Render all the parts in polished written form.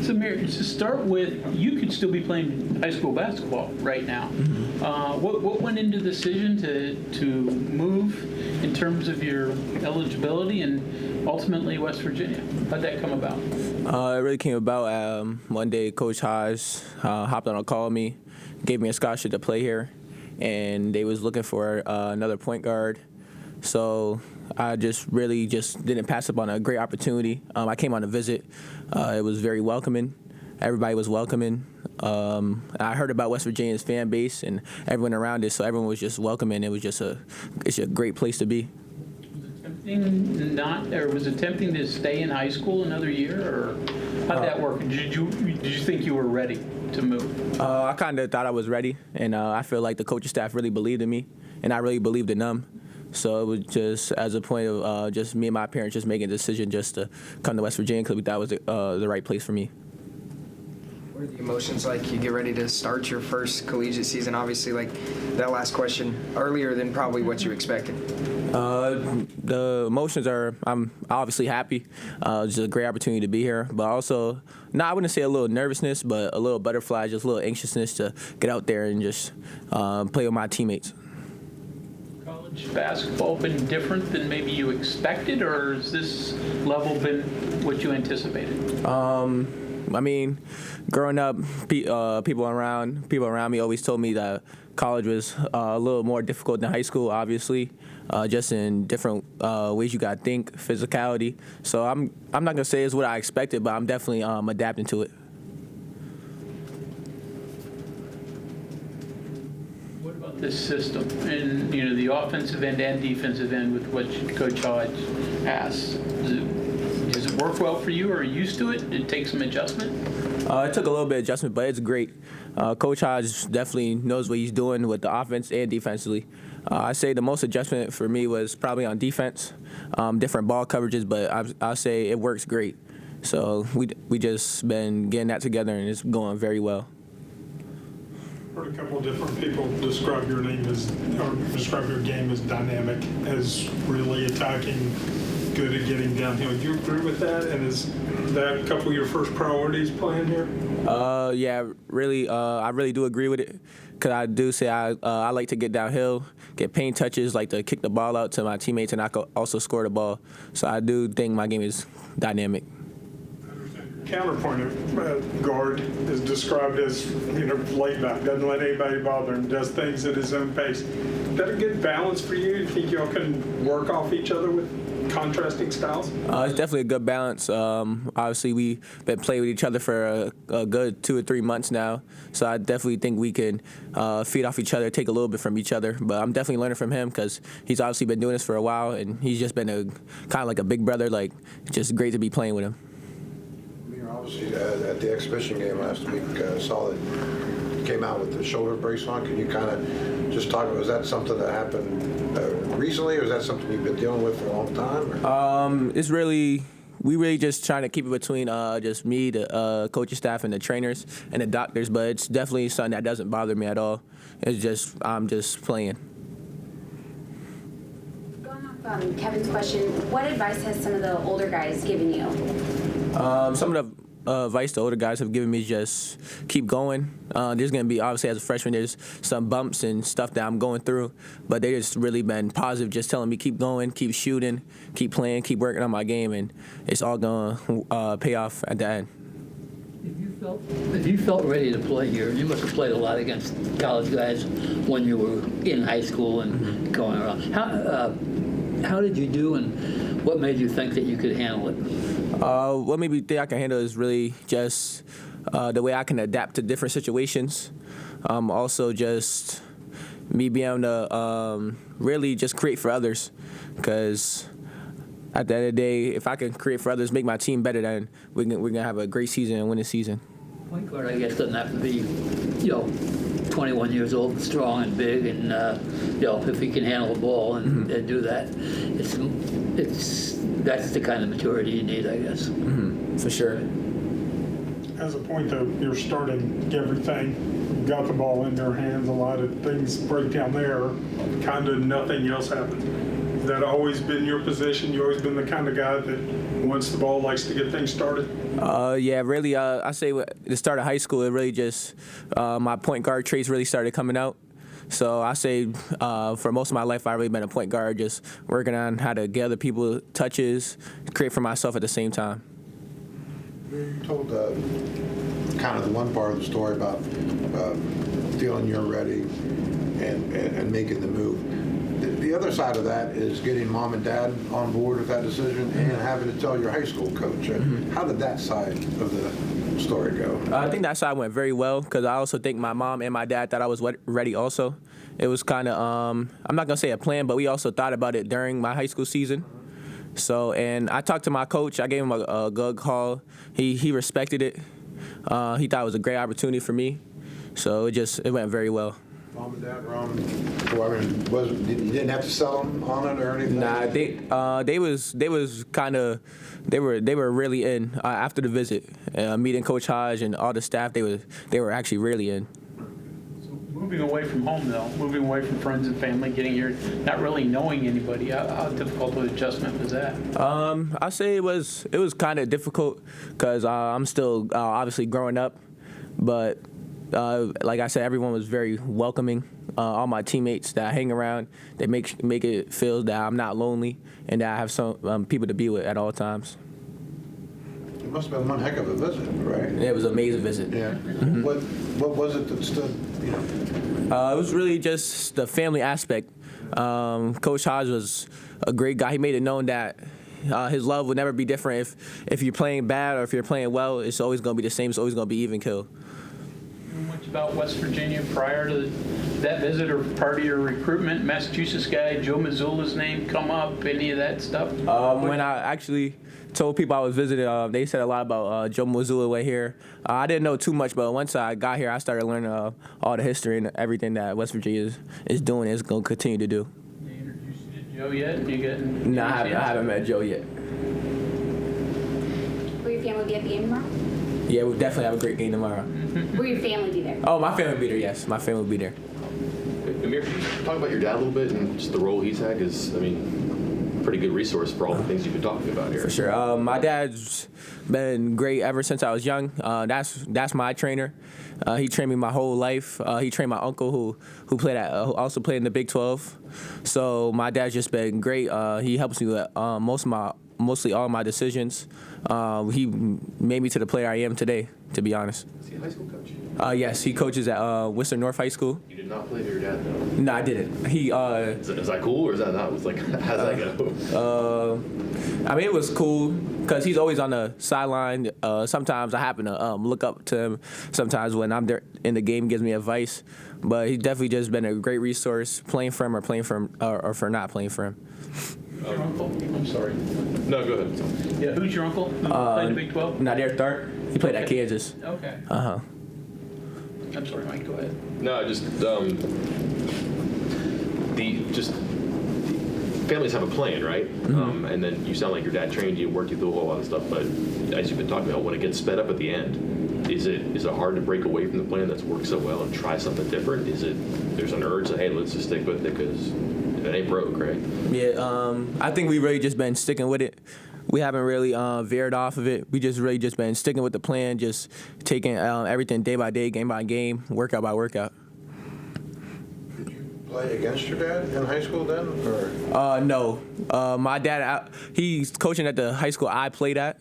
So, Amir, to start with, you could still be playing high school basketball right now. What went into the decision to move in terms of your eligibility and ultimately West Virginia? How'd that come about? It really came about one day. Coach Hodge hopped on a call with me, gave me a scholarship to play here, and they was looking for another point guard. So I just really didn't pass up on a great opportunity. I came on a visit. It was very welcoming. Everybody was welcoming. I heard about West Virginia's fan base and everyone around it, so everyone was just welcoming. It was just it's a great place to be. Was it tempting to stay in high school another year, or how'd that work? Did you think you were ready to move? I kind of thought I was ready, and I feel like the coaching staff really believed in me, and I really believed in them. So it was just as a point of just me and my parents just making a decision just to come to West Virginia because we thought it was the right place for me. What are the emotions like? You get ready to start your first collegiate season. Obviously, like that last question, earlier than probably what you expected. The emotions are, I'm obviously happy. It's just a great opportunity to be here. But also, I wouldn't say a little nervousness, but a little butterfly, just a little anxiousness to get out there and just play with my teammates. College basketball been different than maybe you expected, or has this level been what you anticipated? I mean, growing up, people around me always told me that college was a little more difficult than high school, obviously, just in different ways you got to think, physicality. So I'm not going to say it's what I expected, but I'm definitely adapting to it. What about this system and the offensive end and defensive end with what Coach Hodge asks? Does it work well for you? Or are you used to it? Did it take some adjustment? It took a little bit of adjustment, but it's great. Coach Hodge definitely knows what he's doing with the offense and defensively. I say the most adjustment for me was probably on defense, different ball coverages, but I'll say it works great. So we just been getting that together, and it's going very well. Heard a couple of different people describe your game as dynamic, as really attacking, good at getting downhill. Do you agree with that? And is that a couple of your first priorities playing here? Yeah, really. I really do agree with it, because I do say I like to get downhill, get paint touches, like to kick the ball out to my teammates, and I could also score the ball. So I do think my game is dynamic. Counterpoint guard is described as laid back, doesn't let anybody bother him, does things at his own pace. Is that a good balance for you? Do you think y'all can work off each other with contrasting styles? It's definitely a good balance. Obviously, we've been playing with each other for a good 2 or 3 months now, so I definitely think we can feed off each other, take a little bit from each other. But I'm definitely learning from him because he's obviously been doing this for a while, and he's just been kind of like a big brother. Like, just great to be playing with him. Obviously, at the exhibition game last week, saw that you came out with the shoulder brace on. Can you kind of just talk about, was that something that happened recently, or is that something you've been dealing with for a long time? We really just trying to keep it between just me, the coaching staff, and the trainers and the doctors, but it's definitely something that doesn't bother me at all. It's just, I'm just playing. Going off Kevin's question, what advice has some of the older guys given you? Some of the advice the older guys have given me, just keep going. There's going to be, obviously, as a freshman, there's some bumps and stuff that I'm going through, but they just really been positive, just telling me keep going, keep shooting, keep playing, keep working on my game, and it's all going to pay off at the end. If you felt ready to play here, you must have played a lot against college guys when you were in high school and going around. How did you do, and what made you think that you could handle it? What made me think I can handle is really just the way I can adapt to different situations. Also just me being able to really just create for others, because at the end of the day, if I can create for others, make my team better, then we're gonna have a great season and win the season. Point guard, I guess, doesn't have to be, 21 years old and strong and big, and if he can handle the ball and do that, that's the kind of maturity you need, I guess. For sure. As a point of you're starting everything, you've got the ball in your hands, a lot of things break down there, kind of nothing else happens. Has that always been your position? You've always been the kind of guy that once the ball likes to get things started? Yeah, really. I say at the start of high school, it really just my point guard traits really started coming out. So I say for most of my life, I've really been a point guard, just working on how to get other people touches, create for myself at the same time. You told kind of the one part of the story about feeling you're ready and making the move. The other side of that is getting mom and dad on board with that decision and having to tell your high school coach. How did that side of the story go? I think that side went very well because I also think my mom and my dad thought I was ready also. It was kind of, I'm not going to say a plan, but we also thought about it during my high school season. So, and I talked to my coach. I gave him a good call. He respected it. He thought it was a great opportunity for me. So it went very well. Mom and dad were on. Well, I mean, you didn't have to sell them on it or anything. Nah, they were really in after the visit, meeting Coach Hodge and all the staff. They were actually really in. So moving away from home, though, moving away from friends and family, getting here, not really knowing anybody, how difficult of an adjustment was that? I say it was kind of difficult because I'm still obviously growing up, but. Like I said, everyone was very welcoming. All my teammates that I hang around, they make it feel that I'm not lonely and that I have some people to be with at all times. It must have been one heck of a visit, right? Yeah, it was an amazing visit. Yeah. Mm-hmm. What was it that stood? It was really just the family aspect. Coach Hodge was a great guy. He made it known that his love would never be different. If you're playing bad or if you're playing well, it's always going to be the same. It's always going to be even kill. Much about West Virginia prior to that visit or part of your recruitment? Massachusetts guy, Joe Missoula's name come up, any of that stuff? When I actually told people I was visiting, they said a lot about Joe Missoula way here. I didn't know too much, but once I got here, I started learning all the history and everything that West Virginia is doing and is going to continue to do. They introduced you to Joe yet? No, I haven't met Joe yet. Will your family be at the game tomorrow? Yeah, we'll definitely have a great game tomorrow. Will your family be there? Oh, my family will be there, yes. My family will be there. Amir, can you talk about your dad a little bit and just the role he's had? Because, I mean, pretty good resource for all the things you've been talking about here. For sure. My dad's been great ever since I was young. That's my trainer. He trained me my whole life. He trained my uncle who also played in the Big 12. So my dad's just been great. He helps me with mostly all my decisions. He made me to the player I am today, to be honest. Is he a high school coach? Yes, he coaches at Worcester North High School. You did not play for your dad, though? No, I didn't. Is that cool or is that not? It's like, how's that go? I mean, it was cool because he's always on the sideline. Sometimes I happen to look up to him. Sometimes when I'm there in the game, gives me advice. But he's definitely just been a great resource, playing for him or for not playing for him. Your uncle? I'm sorry. No, go ahead. Yeah, who's your uncle? Who played the Big 12? Nadir Tharp. He played at Kansas. Okay. Uh-huh. I'm sorry, Mike, go ahead. No, just families have a plan, right? Mm-hmm. And then you sound like your dad trained you and worked you through a whole lot of stuff. But as you've been talking about, when it gets sped up at the end, is it hard to break away from the plan that's worked so well and try something different? There's an urge to, hey, let's just stick with it because it ain't broke, right? Yeah, I think we really just been sticking with it. We haven't really veered off of it. We just really just been sticking with the plan, just taking everything day by day, game by game, workout by workout. Did you play against your dad in high school then, or? No. My dad, he's coaching at the high school I played at,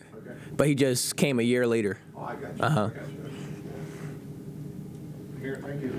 but he just came a year later. Oh, I got you. Uh-huh. I got you. Here, thank you.